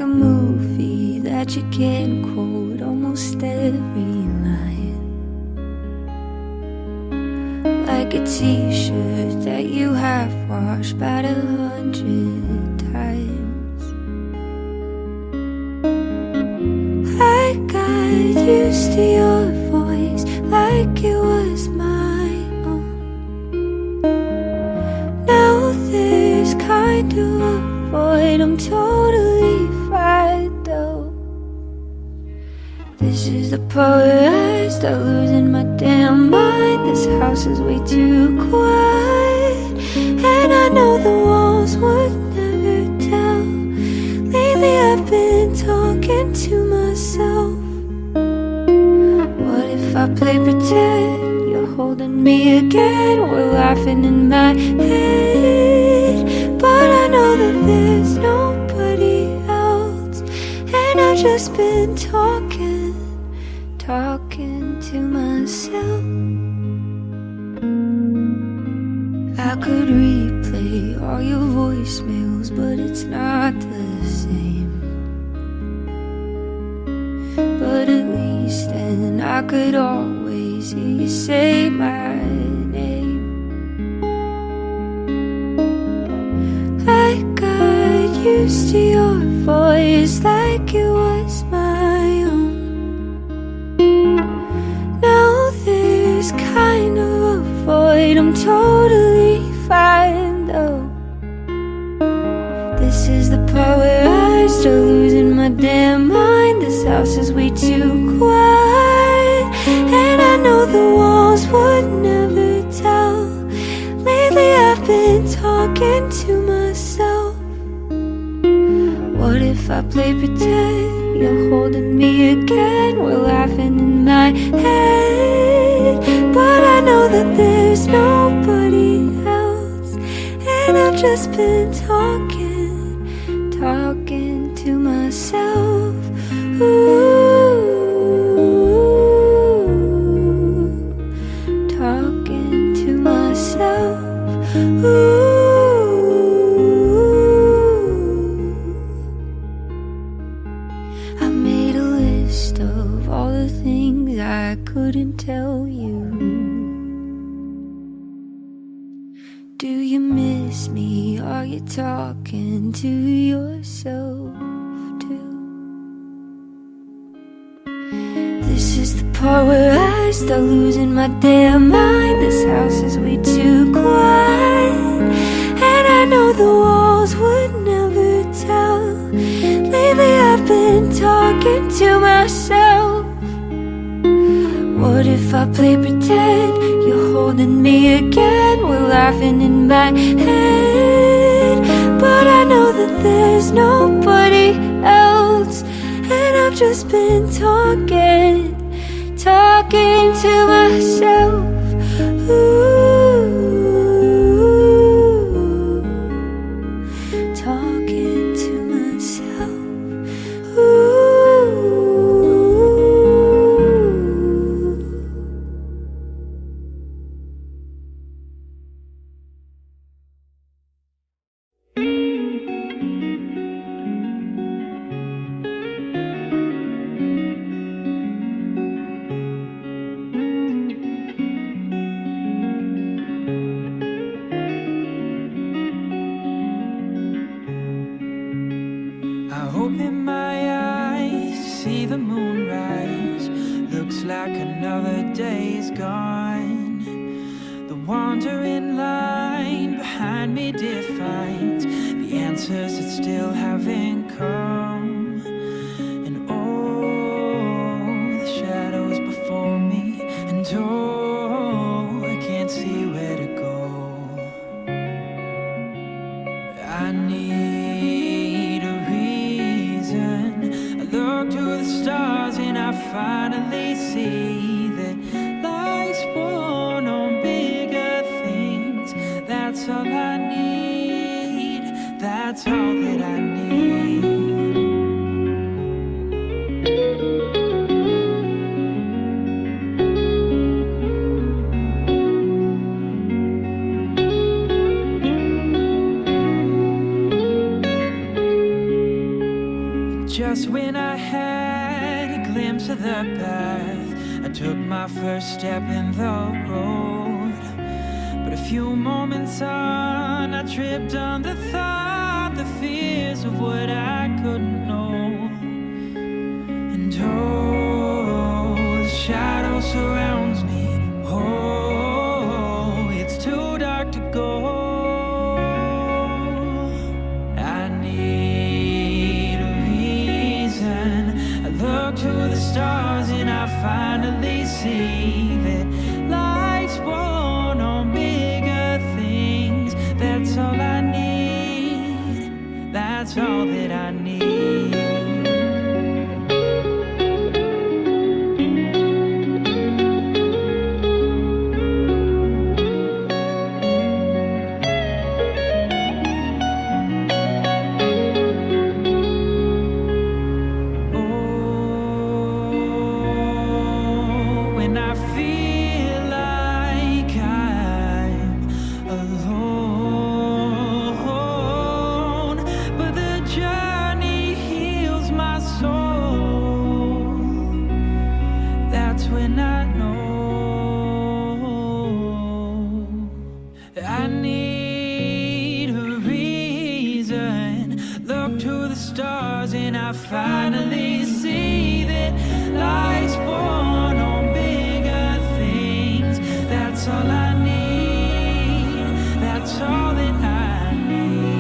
like a movie that you can quote almost every line, like a t-shirt that you have washed about 100 times. I got used to your voice like it was my own. Now there's kind of a void, I'm totally fine though. This is the part where I start losing my damn mind. This house is way too quiet, and I know the walls would never tell. Lately I've been talking to myself. What if I play pretend you're holding me again? We're laughing in my head, but I know that there's nobody else, and I've just been talking to myself. I could replay all your voicemails, but it's not the same. But at least then I could always hear you say my name. I got used to your voice like it was my own. Now there's kind of a void, I'm totally fine though. This is the part where I start losing my damn mind. This house is way too quiet, and I know the walls would never tell. Lately I've been talking to myself. What if I play pretend you're holding me again? We're laughing in my head, but I know that there's nobody else, and I've just been talking to myself. Talking to myself. I made a list of all the things I couldn't tell you. Do you miss me? Are you talking to yourself too? This is the part where I start losing my damn mind. This house is way too quiet, and I know the walls would never tell. Lately I've been talking to myself. What if I play pretend you're holding me again? We're laughing in my head, but I know that there's nobody else, and I've just been talking to myself. Talking to myself. I open my eyes to see the moon rise. Looks like another day's gone. The wandering line behind me defines the answers that still haven't come. And oh, the shadows before me, and oh, I can't see where to go. I need a reason. I look to the stars and I finally see that life's born on bigger things. That's all I need. That's all that I need. Just when I had a glimpse of the path, I took my first step in the road. But a few moments on, I tripped on the thought, the fears of what I couldn't know. And oh, the shadow surrounds me. Oh, it's too dark to go. I need a reason. I look to the stars and I finally see that life's born on bigger things. That's all I need. That's all that I need. I need a reason. Look to the stars and I finally see that life's born on bigger things. That's all I need. That's all that I need.